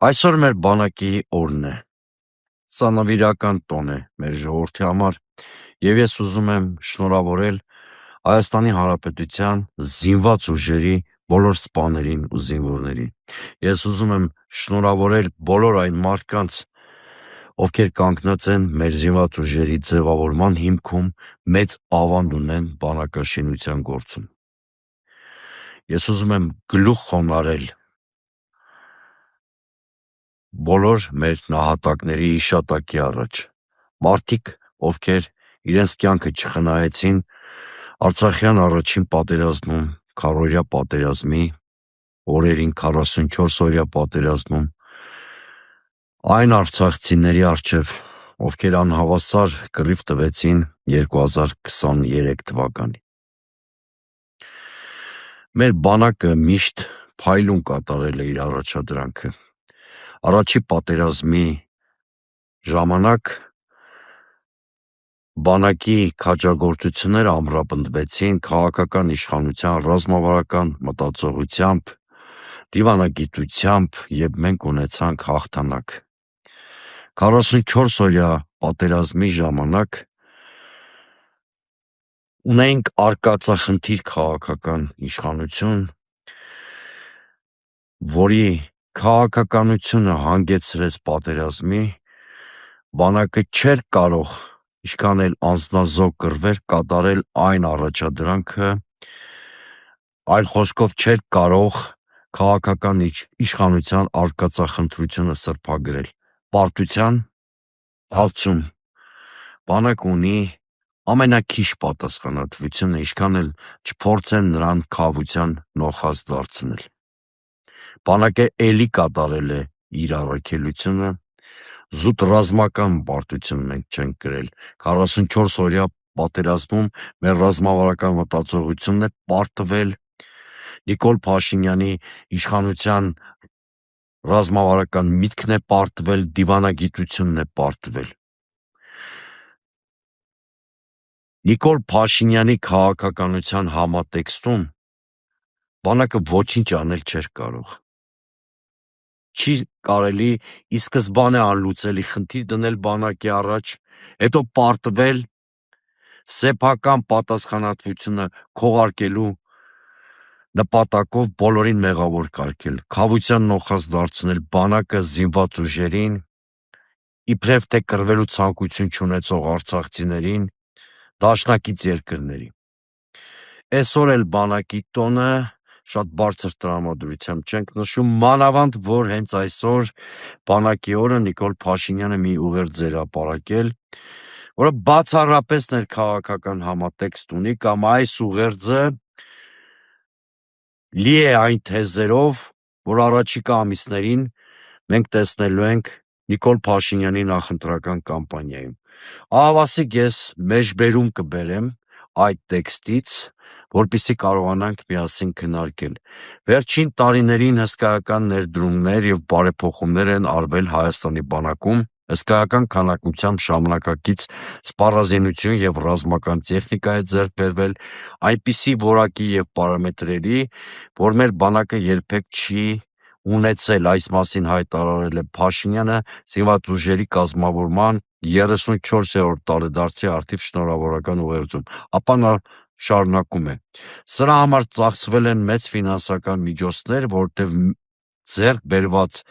Այսօր մեր բանակի օրն է, սա նվիրական տոն է մեր ժողովրդի համար և ես ուզում եմ շնորհավորել Հայաստանի Հանրապետության զինված ուժերի բոլոր սպաներին ու զինվորներին։ Ես ուզում եմ շնորհավորել բոլոր այն մարդկանց, ովքեր կանգնած են մեր զինված ուժերի ձևավորման հիմքում, մեծ ավանդ ունեն բանակաշինության գործում։ Ես ուզում եմ գլուխ խոնարհել բոլոր մեր նահատակների հիշատակի առաջ, մարդիկ, ովքեր իրենց կյանքը չխնայեցին Արցախյան առաջին պատերազմում, քառօրյա պատերազմի օրերին, 44-օրյա պատերազմում, այն արցախցիների առջև, ովքեր անհավասար կռիվ տվեցին 2023 թվականին։ Մեր բանակը միշտ փայլուն կատարել է իր առաջադրանքը։ Առաջի պատերազմի ժամանակ բանակի քաջագործությունները ամրապնդվեցին քաղաքական իշխանության ռազմավարական մտածողությամբ, դիվանագիտությամբ և մենք ունեցանք հաղթանակ։ 44-օրյա պատերազմի ժամանակ ունեինք արկածախնդիր քաղաքական իշխանություն, որի քաղաքականությունը հանգեցրեց պատերազմի, բանակը չէր կարող ինչքան էլ անձնազոհ կռվեր կատարել այն առաջադրանքը, այլ խոսքով չէր կարող քաղաքական իշխանության արկածախնդրությունը սրբագրել։ Պարտության հարցում բանակը ունի ամենաքիչ պատասխանատվությունը, ինչքան էլ չփորձեն նրան քավության նոխազ դարձնել։ Բանակը էլի կատարել է իր առաքելությունը, զուտ ռազմական պարտություն մենք չենք կրել։ 44-օրյա պատերազմում մեր ռազմավարական մտածողությունն է պարտվել Նիկոլ Փաշինյանի իշխանության ռազմավարական միտքն է պարտվել, դիվանագիտությունն է պարտվել։ Նիկոլ Փաշինյանի քաղաքականության համատեքստում բանակը ոչինչ անել չէր կարող։ Չի կարելի ի սկզբանե անլուծելի խնդիր դնել բանակի առաջ, հետո պարտվել սեփական պատասխանատվությունը քողարկելու նպատակով բոլորին մեղավոր կարգել, քավության նոխազ դարձնել բանակը զինված ուժերին, իբրև թե կռվելու ցանկություն չունեցող արցախցիներին, դաշնակից երկրների։ Այսօր էլ բանակի տոնը շատ բարձր տրամադրությամբ չենք նշում, մանավանդ որ հենց այսօր բանակի օրը Նիկոլ Փաշինյանը մի ուղերձ էր հրապարակել, որը բացառապես ներքաղաքական համատեքստ ունի, կամ այս ուղերձը լի է այն թեզերով, որ առաջիկա ամիսներին մենք տեսնելու ենք Նիկոլ Փաշինյանի նախընտրական կամպանիայում։ Ահավասիկ ես մեջբերում կբերեմ այդ տեքստից, որպեսզի կարողանանք միասին քննարկել։ Վերջին տարիներին հսկայական ներդրումներ և բարեփոխումներ են արվել Հայաստանի բանակում, հսկայական քանակությամբ ժամանակակից սպառազինություն և ռազմական տեխնիկա է ձեռք բերվել այնպիսի որակի և պարամետրերի, որ մեր բանակը երբեք չի ունեցել, այս մասին հայտարարել է Փաշինյանը զինված ուժերի կազմավորման 34-րդ տարեդարձի առթիվ շնորհավորական ուղերձում։ Ապա նա շարունակում է. սրա համար ծախսվել են մեծ ֆինանսական միջոցներ, որովհետև ձեռք բերված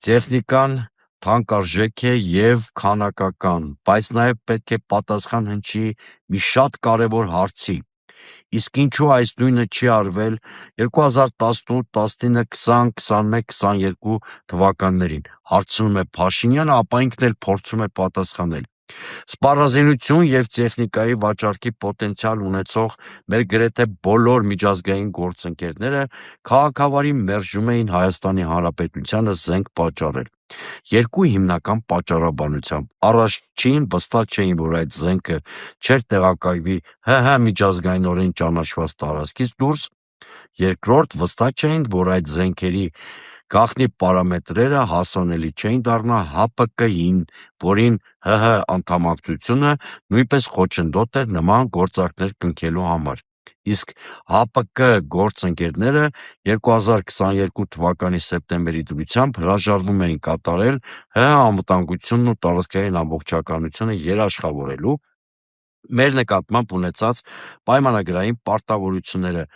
տեխնիկան թանկարժեք է և քանակական, բայց նաև պետք է պատասխան հնչի մի շատ կարևոր հարցի. իսկ ինչու այս նույնը չի արվել 2018, 19, 20, 21, 22 թվականներին, հարցնում է Փաշինյանը, ապա ինքն էլ փորձում է պատասխանել։ Սպառազինություն և տեխնիկայի վաճառքի պոտենցիալ ունեցող մեր գրեթե բոլոր միջազգային գործընկերները քաղաքավարի մերժում էին Հայաստանի Հանրապետությանը զենք պատճառել։ Երկու հիմնական պատճառաբանությամբ. առաջին, վստահ չէին, որ այդ զենքը չէր տեղակայվի ՀՀ միջազգայինորեն ճանաչված տարածքից դուրս, երկրորդ, վստահ չէին, որ այդ զենքերի գաղտնի պարամետրերը հասանելի չէին դառնա ՀԱՊԿ-ին, որին ՀՀ անդամակցությունը նույնպես խոչընդոտ էր նման գործարքներ կնքելու համար։ Իսկ ՀԱՊԿ գործընկերները 2022 թվականի սեպտեմբերի դրությամբ հրաժարվում էին կատարել ՀՀ անվտանգությունն ու տարածքային ամբողջականությունը երաշխավորելու մեր նկատմամբ ունեցած պայմանագրային պարտավորությունները,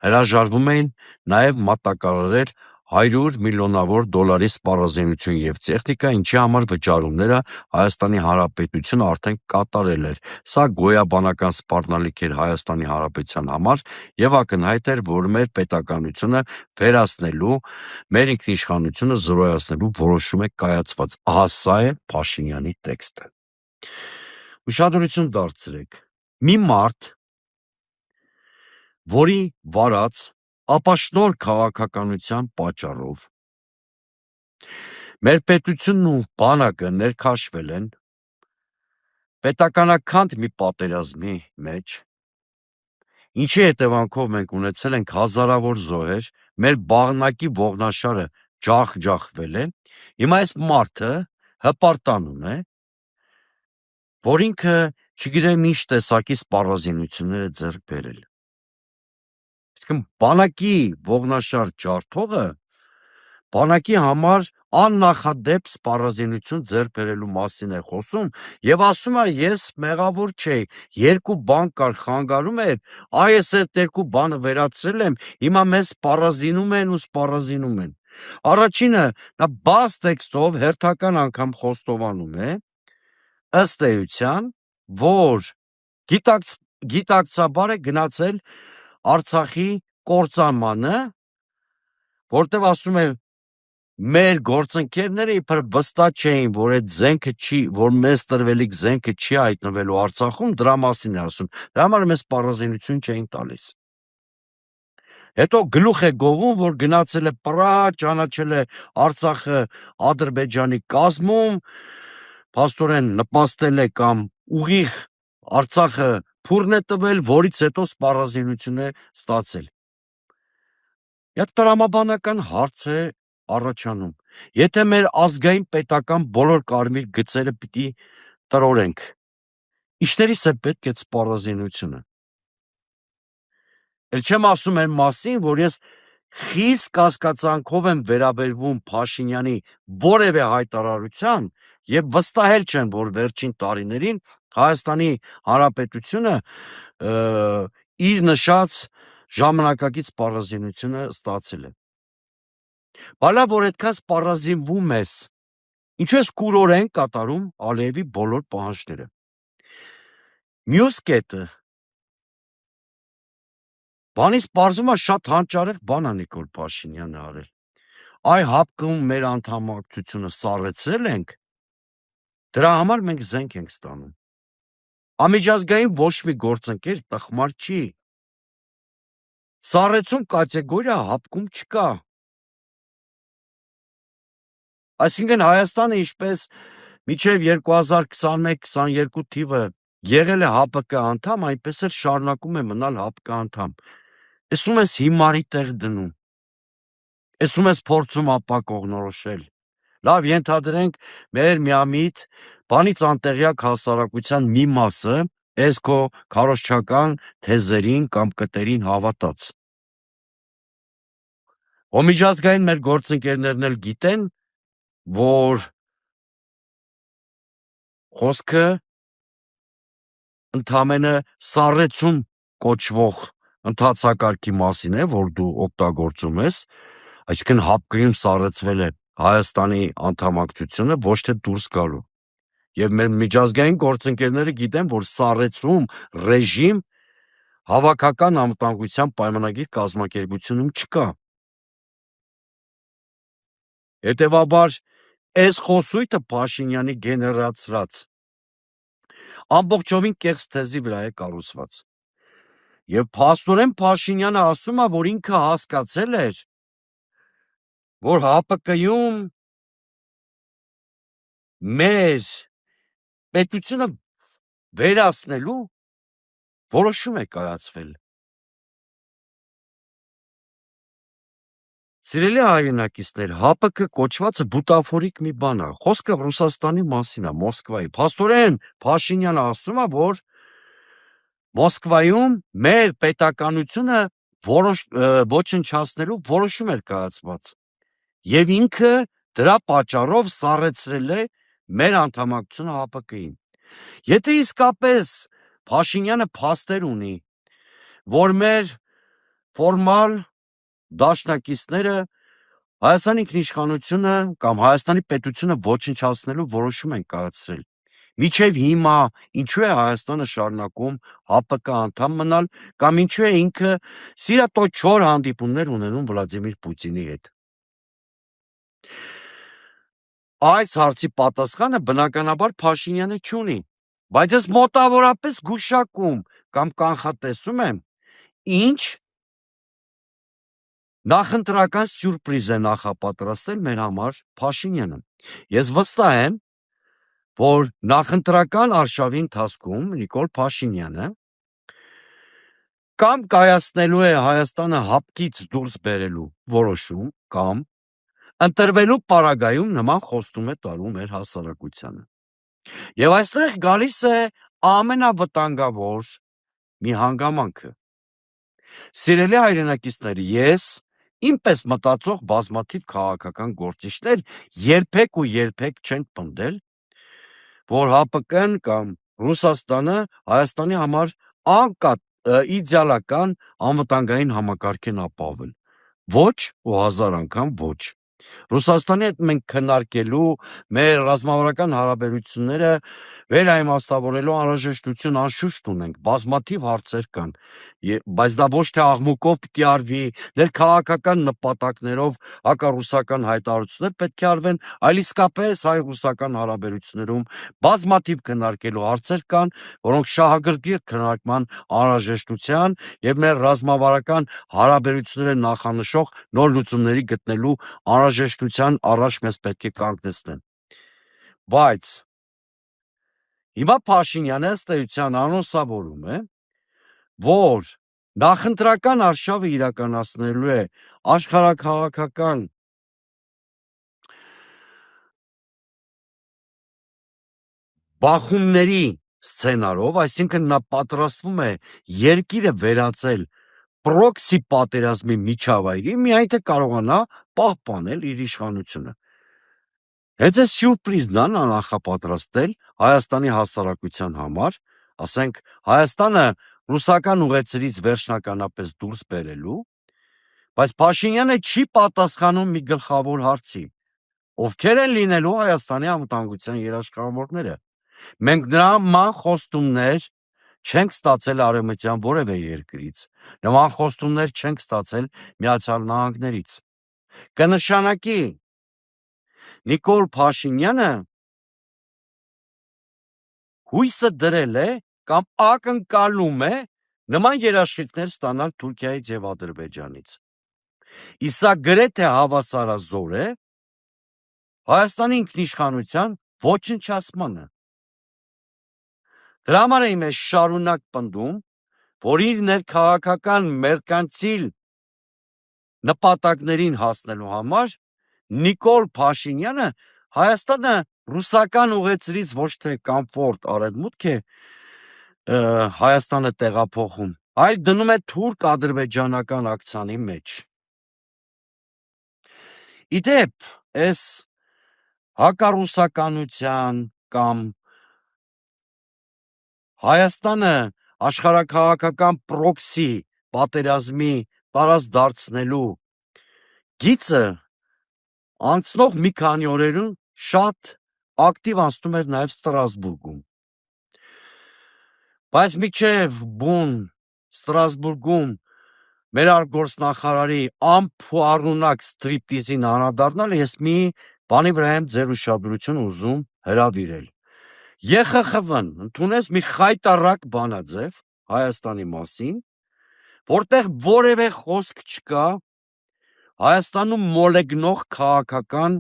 հրաժարվում էին նաև մատակարարել $100 միլիոնավոր սպառազինություն և տեխնիկա, ինչի համար վճարումները Հայաստանի Հանրապետությունը արդեն կատարել էր։ Սա գոյաբանական սպառնալիք էր Հայաստանի Հանրապետության համար և ակնհայտ էր, որ մեր պետականությունը վերացնելու, մեր ինքնիշխանությունը զրոյացնելու որոշում է կայացված։ Ահա սա է Փաշինյանի տեքստը։ Ուշադրություն դարձրեք, մի մարդ, որի վարած ապաշնորհ քաղաքականության պատճառով մեր պետությունն ու բանակը ներքաշվել են պետականաքանդ մի պատերազմի մեջ, ինչի հետևանքով մենք ունեցել ենք հազարավոր զոհեր, մեր բաղնակի ողնաշարը ջախջախվել է, հիմա այս մարդը հպարտանում է, որ ինքը չգիտեմ ինչ տեսակի սպառազինություններ է ձեռք բերել։ Իսկն բանակի ողնաշար ջարդողը բանակի համար աննախադեպ սպառազինություն ձեռք բերելու մասին է խոսում և ասում է ես մեղավոր չէի, երկու բան կար, խանգարում էր, ես այդ երկու բանը վերացրել եմ, հիմա մեզ սպառազինում են։ Առաջինը նա բաց տեքստով հերթական անգամ խոստովանում է, ըստ էության, որ գիտակցաբար է գնացել Արցախի կործանմանը, որտեղ ասում է մեր գործընկերները իբր վստահ չէին, որ այդ զենքը որ մեզ տրվելիք զենքը չի հայտնվելու Արցախում, դրա մասին է ասում, դրա համար մեզ սպառազինություն չէին տալիս։ Հետո գլուխ է գովում, որ գնացել է Պրահա, ճանաչել է Արցախը Ադրբեջանի կազմում, փաստորեն նպաստել է կամ ուղիղ Արցախը փուռն է տվել, որից հետո սպառազինություն է ստացել։ Տրամաբանական հարց է առաջանում, եթե մեր ազգային պետական բոլոր կարմիր գծերը պիտի տրորենք, ինչներիս է պետք այդ սպառազինությունը։ Էլ չեմ ասում այն մասին, որ ես խիստ կասկածանքով եմ վերաբերվում Փաշինյանի որևէ հայտարարության և վստահել չեմ, որ վերջին տարիներին Հայաստանի Հանրապետությունը իր նշած ժամանակակից սպառազինությունը ստացել է։ Բալա որ այդքան սպառազինվում ես, ինչու ես կուրորեն կատարում Ալիևի բոլոր պահանջները։ Մյուս կետը, բանից պարզվում է շատ հանճարեղ բան է Նիկոլ Փաշինյանը արել։ ՀԱՊԿ-ում մեր անդամակցությունը սառեցրել ենք, դրա համար մենք զենք ենք ստանում։ Անմիջազգային ոչ մի գործընկեր տխմար չի։ Սառեցում կատեգորիա ՀԱՊԿ-ում չկա։ Այսինքն Հայաստանը ինչպես մինչև 2021-22 թիվը եղել է ՀԱՊԿ անդամ, այնպես էլ շարունակում է մնալ ՀԱՊԿ անդամ։ Էսում ես հիմարի տեղ դնում, էսում ես փորձում ապակողնորոշել։ Լավ, ենթադրենք մեր միամիտ բանից անտեղյակ հասարակության մի մասը այս քո քարոզչական թեզերին կամ կտերին հավատաց։ Միջազգային մեր գործընկերներն էլ գիտեն, որ խոսքը ընդամենը սառեցում կոչվող ընթացակարգի մասին է, որ դու օգտագործում ես, այսինքն ՀԱՊԿ-ում սառեցվել է Հայաստանի անդամակցությունը, ոչ թե դուրս գալու։ Եվ մեր միջազգային գործընկերները գիտեն, որ սառեցում ռեժիմ հավաքական անվտանգության պայմանագիր կազմակերպությունում չկա։ Հետևաբար, այս խոսույթը Փաշինյանի գեներացրած ամբողջովին կեղծ թեզի վրա է կառուցված։ Եվ փաստորեն Փաշինյանը ասում է, որ ինքը հասկացել էր, որ ՀԱՊԿ-ում մեր պետությունը վերացնելու որոշում է կայացվել։ Սիրելի հայրենակիցներ, ՀԱՊԿ կոչվածը բուտաֆորիկ մի բան է, խոսքը Ռուսաստանի մասին է, Մոսկվայի։ Փաստորեն Փաշինյանը ասում է, որ Մոսկվայում մեր պետականությունը ոչնչացնելու որոշում էր կայացված եւ ինքը դրա պատճառով սառեցրել է մեր անդամակցությունը ՀԱՊԿ-ին։ Եթե իսկապես Փաշինյանը փաստեր ունի, որ մեր ֆորմալ դաշնակիցները Հայաստանի ինքնիշխանությունը կամ Հայաստանի պետությունը ոչնչացնելու որոշում են կայացրել, մինչև հիմա ինչու է Հայաստանը շարունակում ՀԱՊԿ անդամ մնալ կամ ինչու է ինքը սիրատոչոր հանդիպումներ ունենում Վլադիմիր Պուտինի հետ։ Այս հարցի պատասխանը բնականաբար Փաշինյանը չունի, բայց ես մոտավորապես գուշակում կամ կանխատեսում եմ, ինչ նախընտրական սյուրպրիզ է նախապատրաստել մեր համար Փաշինյանը։ Ես վստահ եմ, որ նախընտրական արշավի ընթացքում Նիկոլ Փաշինյանը կամ կայացնելու է Հայաստանը ՀԱՊԿ-ից դուրս բերելու որոշում, կամ ընտրվելու պարագայում նման խոստում է տալու մեր հասարակությանը։ Եվ այստեղ գալիս է ամենավտանգավոր մի հանգամանքը։ Սիրելի հայրենակիցներ, ես ինպես մտածող բազմաթիվ քաղաքական գործիչներ երբեք ու երբեք չեն պնդել, որ ՀԱՊԿ-ն կամ Ռուսաստանը Հայաստանի համար իդեալական անվտանգային համակարգ են ապահովել։ Ոչ ու հազար անգամ ոչ։ Ռուսաստանի հետ մենք քննարկելու մեր ռազմավարական հարաբերությունները վերաիմաստավորելու անհրաժեշտություն անշուշտ ունենք, բազմաթիվ հարցեր կան, բայց դա ոչ թե աղմուկով պիտի արվի, ներքաղաքական նպատակներով հակառուսական հայտարարություններ պետք է արվեն, այլ իսկապես հայ-ռուսական հարաբերություններում բազմաթիվ քննարկելու հարցեր կան, որոնք շահագրգիռ քննարկման անհրաժեշտության եւ մեր ռազմավարական հարաբերությունները նախանշող նոր լուծումների գտնելու անհրաժեշտության առաջ մեզ պետք է կանգնեցնեն։ Բայց հիմա Փաշինյանը ըստ էության անոնսավորում է, որ նախընտրական արշավը իրականացնելու է աշխարհաքաղաքական բախումների սցենարով, այսինքն նա պատրաստվում է երկիրը վերածել պրոքսի պատերազմի միջավայրի, միայն թե կարողանա պահպանել իր իշխանությունը։ Հենց այս սյուրպրիզն է նա նախապատրաստել Հայաստանի հասարակության համար, ասենք Հայաստանը ռուսական ուղեցրից վերջնականապես դուրս բերելու, բայց Փաշինյանը չի պատասխանում մի գլխավոր հարցի. ովքեր են լինելու Հայաստանի անվտանգության երաշխավորները։ Մենք նման խոստումներ չենք ստացել արևմտյան որևէ երկրից, նման խոստումներ չենք ստացել Միացյալ Նահանգներից։ Կնշանակի Նիկոլ Փաշինյանը հույսը դրել է կամ ակնկալում է նման երաշխիքներ ստանալ Թուրքիայից եւ Ադրբեջանից։ Իսկ սա գրեթե հավասարազոր է Հայաստանի ինքնիշխանության ոչնչացմանը։ Դրա համար եմ ես շարունակ պնդում, որ իր ներքաղաքական մերկանցիլ նպատակներին հասնելու համար Նիկոլ Փաշինյանը Հայաստանը ռուսական ուղեցրից ոչ թե կամֆորտ արևմուտք է Հայաստանը տեղափոխում, այլ դնում է թուրք-ադրբեջանական ակցիանի մեջ։ Իդեպ, այս հակառուսականության կամ Հայաստանը աշխարհաքաղաքական պրոքսի պատերազմի տարածք դարձնելու գիծը անցնող մի քանի օրերում շատ ակտիվ անցնում էր նաև Ստրասբուրգում։ Բայց մինչև բուն Ստրասբուրգում մեր արտգործնախարարի անփառունակ ստրիպտիզին անդրադառնալը ես մի բանի վրա եմ ձեր ուշադրությունը ուզում հրավիրել։ ԵԽԽՎ-ն ընդունեց մի խայտառակ բանաձև Հայաստանի մասին, որտեղ որևէ խոսք չկա Հայաստանում մոլեգնող քաղաքական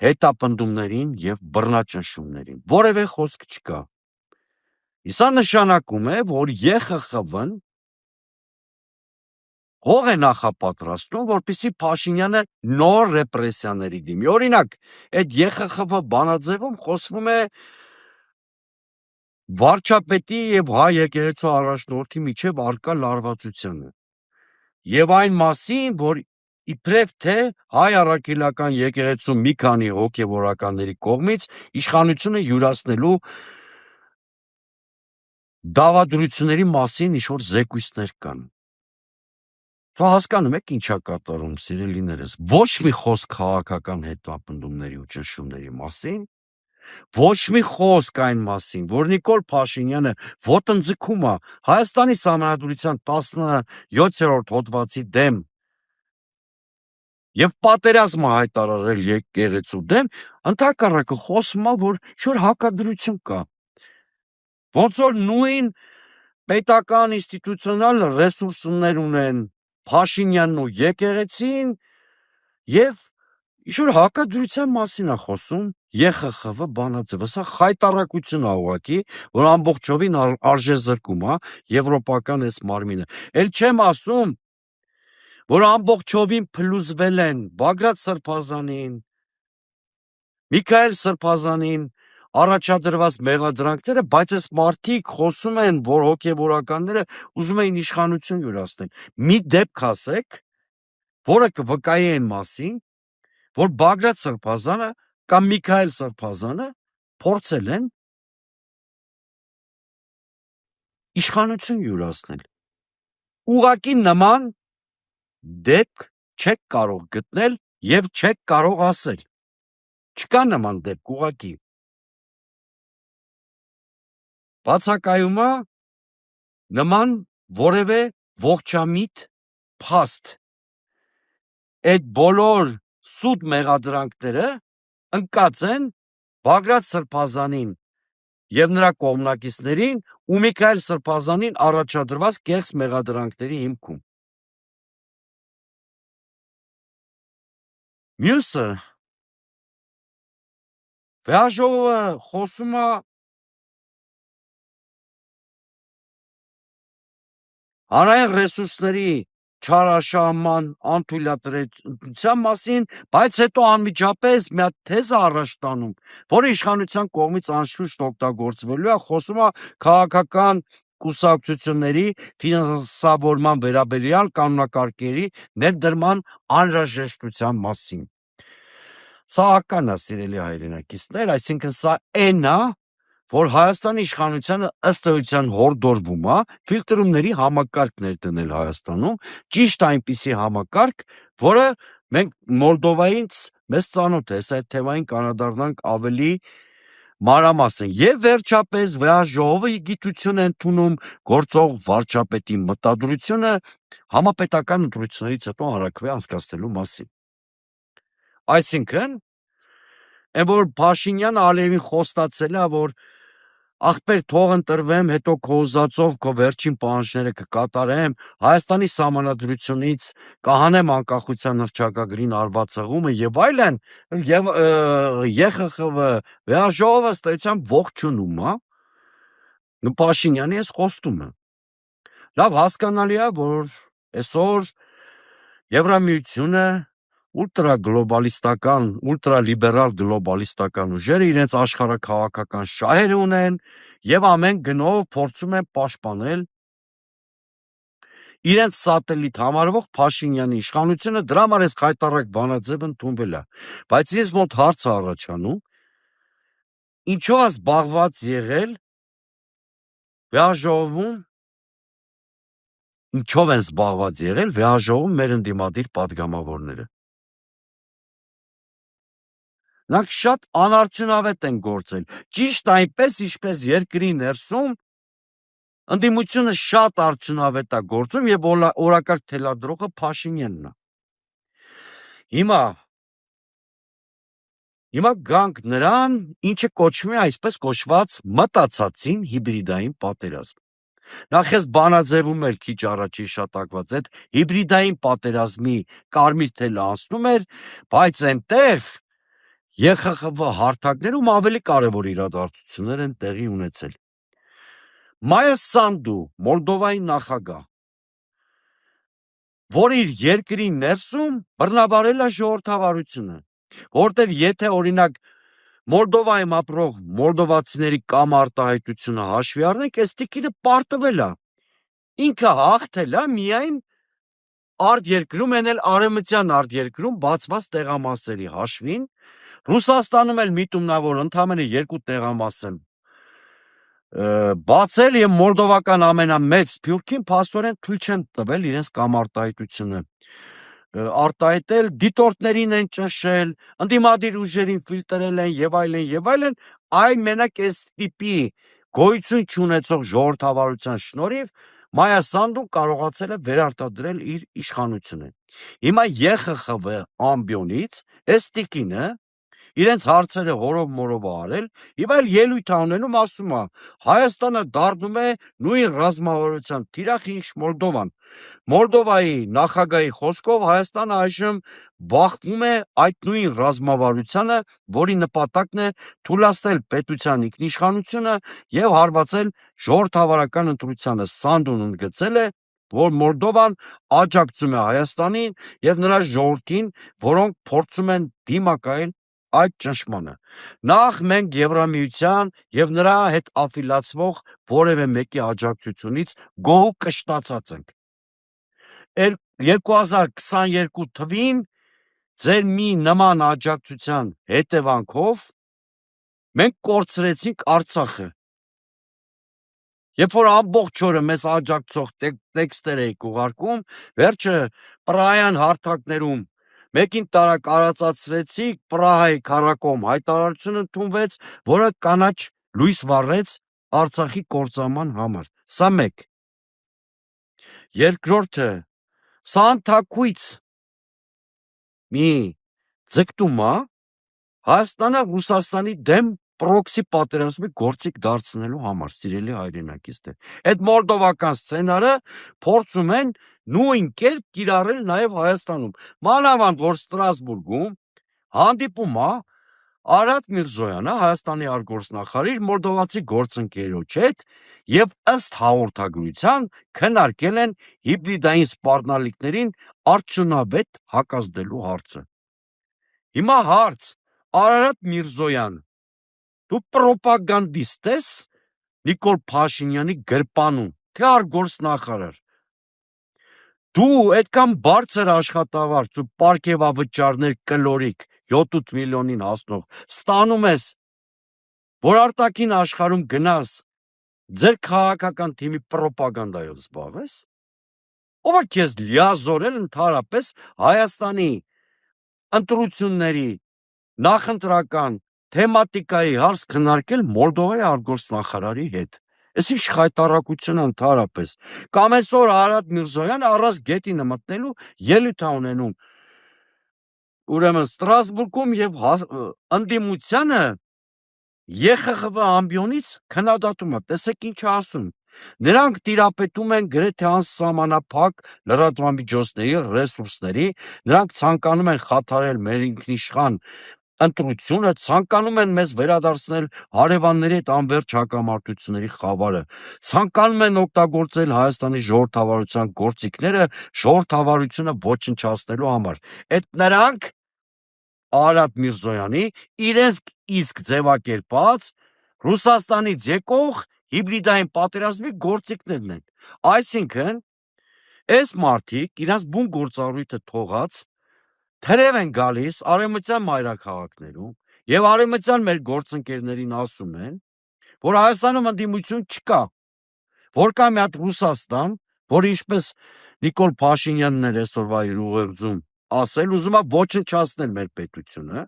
հետապնդումներին եւ բռնաճնշումներին, որևէ խոսք չկա։ Սա նշանակում է, որ ԵԽԽՎ-ն հող է նախապատրաստում, որպեսզի Փաշինյանը նոր ռեպրեսիաների դիմի։ Օրինակ, այդ ԵԽԽՎ բանաձևում խոսվում է վարչապետի եւ հայ եկեղեցու առաջնորդի միջև արկա լարվածությանը եւ այն մասին, որ իբրև թե հայ առաքելական եկեղեցու մի քանի հոգեվորականների կողմից իշխանությունը յուրացնելու դավադրությունների մասին ինչ-որ զեկույցներ կան։ Թող հասկանում եք ինչա կատարում, սիրելիներս, ոչ մի խոսք քաղաքական հետապնդումների ու ճնշումների մասին, ոչ մի խոսք այն մասին, որ Նիկոլ Փաշինյանը ոտնձգում է Հայաստանի Սահմանադրության 17-րդ հոդվածի դեմ եւ պատերազմ է հայտարարել եկեղեցու դեմ, ընդհակառակը խոսում է, որ ինչ-որ հակադրություն կա։ Ոնց որ նույն պետական ինստիտուցիոնալ ռեսուրսներ ունեն Փաշինյանն ու եկեղեցին եւ ինչ-որ հակադրության մասին է խոսում ԵԽԽՎ բանաձևը, սա խայտառակություն է ուղղակի, որ ամբողջովին արժեզրկում է եվրոպական այս մարմինը։ Էլ չեմ ասում, որ ամբողջովին փլուզվել են Բագրատ Սրբազանին, Միքայել Սրբազանին առաջադրված մեղադրանքները, բայց այս մարդիկ խոսում են, որ հոգեվորականները ուզում էին իշխանություն յուրացնել։ Մի դեպք ասեք, որը կվկայի այն մասին, որ Բագրատ Սրբազանը կամ Միքայել Սրբազանը փորձել են իշխանություն յուրացնել։ Ուղղակի նման դեպք չեք կարող գտնել եւ չեք կարող ասել։ Չկա նման դեպք ուղղակի։ Բացակայում է նման որևէ ողջամիտ փաստ։ Այդ բոլոր սուտ մեղադրանքները ընկած են Բագրատ Սրբազանին եւ նրա կողմնակիցներին ու Միքայել Սրբազանին առաջադրված կեղծ մեղադրանքների հիմքում։ Մյուսը Վեաժողովը խոսում է հանրային ռեսուրսների չարաշահման անթույլատրության մասին, բայց հետո անմիջապես մի հատ թեզ է առաջ տանում, որը իշխանության կողմից անշուշտ օգտագործվելու է, խոսում է քաղաքական կուսակցությունների ֆինանսավորման վերաբերյալ կանոնակարգերի ներդրման անհրաժեշտության մասին։ Սա ական է, սիրելի հայրենակիցներ, այսինքն սա այն է, որ Հայաստանի իշխանությանը ըստ էության հորդորվում է ֆիլտրումների համակարգ ներդնել Հայաստանում, ճիշտ այնպիսի համակարգ, որը մենք Մոլդովայից մեզ ծանոթ է, այս թեմային կանադառնանք ավելի մանրամասն։ Եվ վերջապես Վեաժողովը գիտություն է ընդունում գործող վարչապետի մտադրությունը համապետական ընտրություններից հետո հանրաքվե անցկացնելու մասին։ Այսինքն, այն որ Փաշինյանը Ալիևին խոստացել է, որ ախպեր թող ընտրվեմ, հետո քո ուզածով քո վերջին պահանջները կկատարեմ, Հայաստանի Սահմանադրությունից կհանեմ անկախության հռչակագրին արված հղումը եւ այլն, եւ ԵԽԽՎ Վեաժողովը ըստ էության ողջունում է Փաշինյանի այս խոստումը։ Լավ, հասկանալի է, որ այսօր Եվրամիությունը ուլտրագլոբալիստական, ուլտրալիբերալ գլոբալիստական ուժերը իրենց աշխարհաքաղաքական շահերը ունեն եւ ամեն գնով փորձում են պաշտպանել իրենց սատելիտ համարվող Փաշինյանի իշխանությունը, դրա համար այս խայտառակ բանաձևը ընդունվել է։ Բայց ինձ մոտ հարց է առաջանում, ինչով է զբաղված եղել Վեաժողովում, ինչով են զբաղված եղել Վեաժողովում մեր ընդդիմադիր падգամավորները։ Նրանք շատ անարդյունավետ են գործել, ճիշտ այնպես, ինչպես երկրի ներսում ընդդիմությունը շատ արդյունավետ է գործում եւ օրակարգ թելադրողը Փաշինյանն է։ Հիմա գանք նրան, ինչը կոչվում է այսպես կոչված մտածածին հիբրիդային պատերազմ։ Նախ ես բանաձևում էլ քիչ առաջ հիշատակված այդ հիբրիդային պատերազմի կարմիր թելը անցնում էր, բայց այնտեղ ԵԽԽՎ հարթակներում ավելի կարևոր իրադարձություններ են տեղի ունեցել։ Մայա Սանդու, Մոլդովայի նախագահ, որ իր երկրի ներսում բռնաբարել է ժողովրդավարությունը, որտեղ եթե օրինակ Մոլդովայում ապրող մոլդովացիների կամ արտահայտությունը հաշվի առնենք, այս տիկինը պարտվել է, ինքը հաղթել է միայն արտերկրում, են էլ արևմտյան արտերկրում բացված տեղամասերի հաշվին, Ռուսաստանում էլ միտումնավոր ընդամենը 2 տեղամաս են բացել եւ մոլդովական ամենամեծ սփյուռքին փաստորեն թույլ չեն տվել իրենց կամ արտահայտությունը արտահայտել, դիտորդներին են ճնշել, ընդդիմադիր ուժերին ֆիլտրել են եւ այլն, այն մենակ այս տիպի գոյություն չունեցող ժողովրդավարության շնորհիվ Մայա Սանդուն կարողացել է վերարտադրել իր իշխանությունը։ Հիմա ԵԽԽՎ ամբիոնից այս տիկինը իրենց հարցերը հորով-մորով արել, եւ այլ ելույթ անելում ասում է, Հայաստանը դառնում է նույն ռազմավարության թիրախ, ինչ Մոլդովան։ Մոլդովայի նախագահի խոսքով Հայաստանը այժմ բախվում է այդ նույն ռազմավարությանը, որի նպատակն է թույլատնել պետության ինքնիշխանությունը եւ հարվածել ժողովրդավարական ընտրությանը։ Սանդուն ընդգծել է, որ Մոլդովան աջակցում է Հայաստանին եւ նրա ժողովրդին, որոնք փորձում են դիմակայել այդ ճնշմանը։ Նախ մենք Եվրամիության եւ նրա հետ աֆիլացվող որևէ մեկի աջակցությունից գոհ ու կշտացած ենք։ 2022 թվին ձեր մի նման աջակցության հետևանքով մենք կորցրեցինք Արցախը։ Երբ որ ամբողջ օրը մեզ աջակցող տեքստեր էիք ուղարկում, վերջը Պրահայյան հարթակներում մեկին տարա կարածացրեցիք, Պրահայի քառակողմ հայտարարություն ընդունվեց, որը կանաչ լույս վառեց Արցախի կործանման համար։ Սա մեկ։ Երկրորդը, սա անթաքույց մի ձգտում է Հայաստանը Ռուսաստանի դեմ պրոքսի պատերազմի գործիք դարձնելու համար, սիրելի հայրենակիցներ։ Այդ մոլդովական սցենարը փորձում են նույն կերպ կիրառել նաև Հայաստանում։ Մանավանդ որ Ստրասբուրգում հանդիպում է Արադ Միրզոյանը, Հայաստանի արտգործնախարար, մոլդովացի գործընկերոջ հետ եւ ըստ հաղորդագրության քննարկել են հիբրիդային սպառնալիքներին արդյունավետ հակազդելու հարցը։ Հիմա հարց, Արարատ Միրզոյան, դու պրոպագանդիստ ես Նիկոլ Փաշինյանի գրպանում, թե արտգործնախարար։ Դու այդքան բարձր աշխատավարձ ու պարգևավճարներ կլորիկ 7-8 միլիոնին հասնող ստանում ես, որ արտաքին աշխարհում գնաս ձեր քաղաքական թիմի պրոպագանդայով զբաղվես։ Ո՞վ է քեզ լիազորել ընդհանրապես Հայաստանի ընտրությունների նախընտրական թեմատիկայի հարց քննարկել Մոլդովայի արտգործնախարարի հետ։ Այս ինչ խայտառակություն ընդհանրապես։ Կամ այսօր Արադ Միրզոյանը առանց գետինը մտնելու ելույթ է ունենում ուրեմն Ստրասբուրգում եւ ընդդիմությանը ԵԽԽՎ ամբիոնից քննադատում է, տեսեք ինչ ասում։ Նրանք տիրապետում են գրեթե անսահմանափակ լրատվամիջոցների ռեսուրսների, նրանք ցանկանում են խաթարել մեր ինքնիշխան ընտրությունը, ցանկանում են մեզ վերադարձնել հարևանների հետ անվերջ հակամարտությունների խավարը, ցանկանում են օգտագործել Հայաստանի ժողովրդավարության գործիքները ժողովրդավարությունը ոչնչացնելու համար։ Այդ նրանք Արադ Միրզոյանի իրենց իսկ ձևակերպած Ռուսաստանից եկող հիբրիդային պատերազմի գործիքներն են։ Այսինքն, այս մարդիկ իրենց բուն գործառույթը թողած թրև են գալիս արևմտյան մայրաքաղաքներում եւ արևմտյան մեր գործընկերներին ասում են, որ Հայաստանում ընդդիմություն չկա, որ կա մի հատ Ռուսաստան, որ ինչպես Նիկոլ Փաշինյանն էր այսօրվա իր ուղերձում ասել, ուզում է ոչնչացնել մեր պետությունը,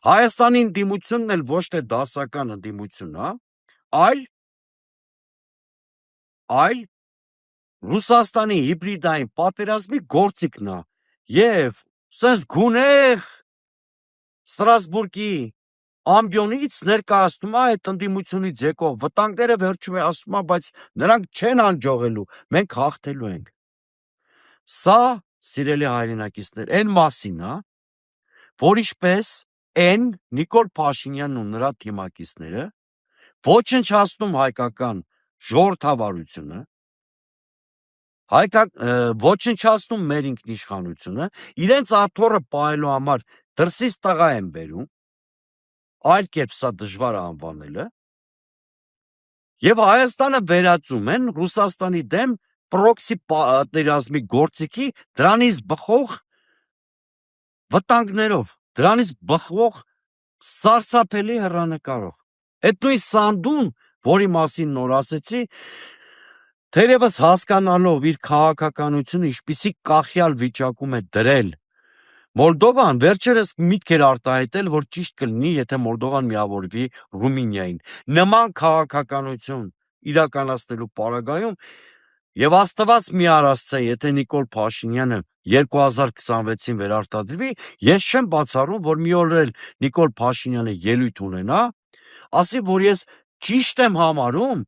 Հայաստանի ընդդիմությունն էլ ոչ թե դասական ընդդիմություն է, այլ Ռուսաստանի հիբրիդային պատերազմի գործիքն է եւ սենց գունեղ Ստրասբուրգի ամբիոնից ներկայացնում է այդ ընդդիմությունից եկող վտանգները, վերջում է ասում է, բայց նրանք չեն անջողելու, մենք հաղթելու ենք։ Սա, սիրելի հայրենակիցներ, այն մասին է, որ ինչպես են Նիկոլ Փաշինյանն ու նրա թիմակիցները ոչնչացնում հայկական ժողովրդավարությունը, ոչնչացնում մեր ինքնիշխանությունը, իրենց աթոռը պահելու համար դրսից տղա են բերում, այլ կերպ սա դժվար է անվանելը, եւ Հայաստանը վերածում են Ռուսաստանի դեմ պրոքսի պատերազմի գործիքի դրանից բխող վտանգներով, դրանից բխող սարսափելի հեռանկարով։ Այդ նույն Սանդուն, որի մասին նոր ասեցի, թերևս հասկանալով իր քաղաքականությունը ինչպիսի կախյալ վիճակում է դրել Մոլդովան, վերջերս միտք էր արտահայտել, որ ճիշտ կլինի, եթե Մոլդովան միավորվի Ռումինիային։ Նման քաղաքականություն իրականացնելու պարագայում եւ Աստված մի արասցե, եթե Նիկոլ Փաշինյանը 2026-ին վերարտադրվի, ես չեմ բացառում, որ մի օր էլ Նիկոլ Փաշինյանը ելույթ ունենա, ասի, որ ես ճիշտ եմ համարում,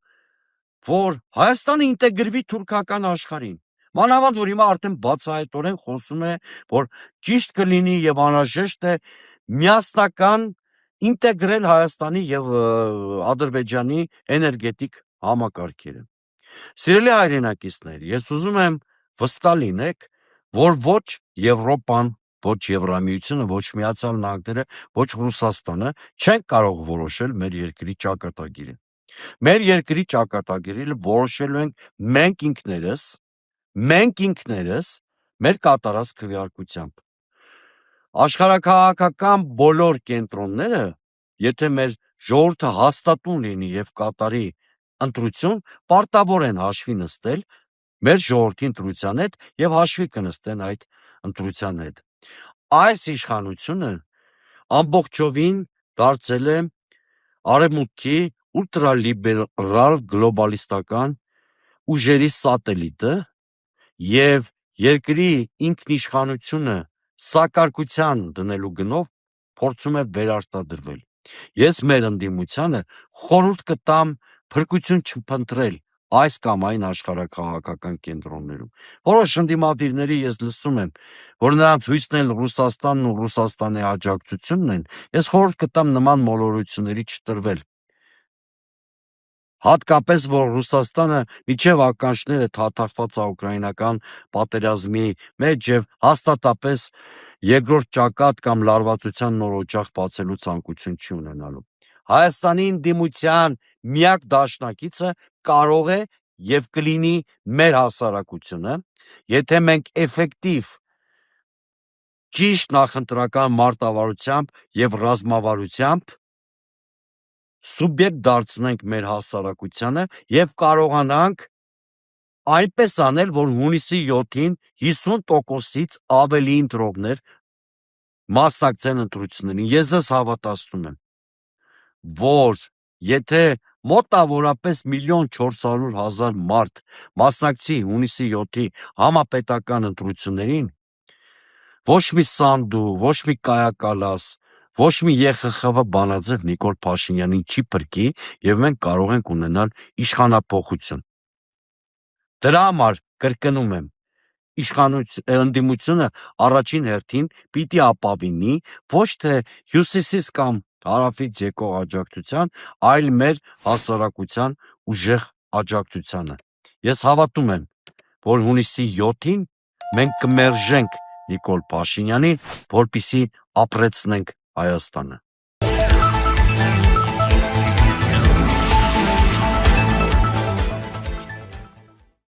որ Հայաստանը ինտեգրվի թուրքական աշխարհին։ Մանավանդ որ հիմա արդեն բացահայտորեն խոսում է, որ ճիշտ կլինի եւ անհրաժեշտ է միասնական ինտեգրել Հայաստանի եւ Ադրբեջանի էներգետիկ համակարգերը։ Սիրելի հայրենակիցներ, ես ուզում եմ վստահ լինեք, որ ոչ Եվրոպան, ոչ Եվրամիությունը, ոչ Միացյալ Նահանգները, ոչ Ռուսաստանը չեն կարող որոշել մեր երկրի ճակատագիրը։ Մեր երկրի ճակատագիրը որոշելու ենք մենք ինքներս մեր կատարած քվեարկությամբ։ Աշխարհաքաղաքական բոլոր կենտրոնները, եթե մեր ժողովուրդը հաստատուն լինի եւ կատարի ընտրություն, պարտավոր են հաշվի նստել մեր ժողովրդի ընտրության հետ եւ հաշվի կնստեն այդ ընտրության հետ։ Այս իշխանությունը ամբողջովին դարձել է արևմուտքի ուլտրալիբերալ գլոբալիստական ուժերի սատելիտը եւ երկրի ինքնիշխանությունը սակարկության դնելու գնով փորձում է վերարտադրվել։ Ես մեր ընդդիմությանը խորհուրդ կտամ փրկություն չփնտրել այս կամ այն աշխարհաքաղաքական կենտրոններում։ Որոշ ընդդիմադիրների ես լսում եմ, որ նրանց հույսն էլ Ռուսաստանն ու Ռուսաստանի աջակցությունն են, ես խորհուրդ կտամ նման մոլորությունների չտրվել։ Հատկապես, որ Ռուսաստանը միջև ականջները թաթախված է ուկրաինական պատերազմի մեջ եւ հաստատապես երկրորդ ճակատ կամ լարվածության նոր օջախ բացելու ցանկություն չի ունենալու։ Հայաստանի ընդդիմության միակ դաշնակիցը կարող է եւ կլինի մեր հասարակությունը, եթե մենք էֆեկտիվ ճիշտ նախընտրական մարտավարությամբ եւ ռազմավարությամբ սուբյեկտ դարձնենք մեր հասարակությանը եւ կարողանանք այնպես անել, որ հունիսի 7-ին 50%-ից ավելի ընտրողներ մասնակցեն ընտրություններին։ Ես ձեզ հավատացնում եմ, որ եթե մոտավորապես 1.400.000 մարդ մասնակցի հունիսի 7-ի համապետական ընտրություններին, ոչ մի Սանդու, ոչ մի Կայա Կալաս, ոչ մի ԵԽԽՎ բանաձև Նիկոլ Փաշինյանին չի փրկի եւ մենք կարող ենք ունենալ իշխանափոխություն։ Դրա համար կրկնում եմ, ընդդիմությունը առաջին հերթին պիտի ապավինի ոչ թե հյուսիսից կամ հարավից եկող աջակցության, այլ մեր հասարակության ուժեղ աջակցությանը։ Ես հավատում եմ, որ հունիսի 7-ին մենք կմերժենք Նիկոլ Փաշինյանին, որպեսզի ապրեցնենք Հայաստանը։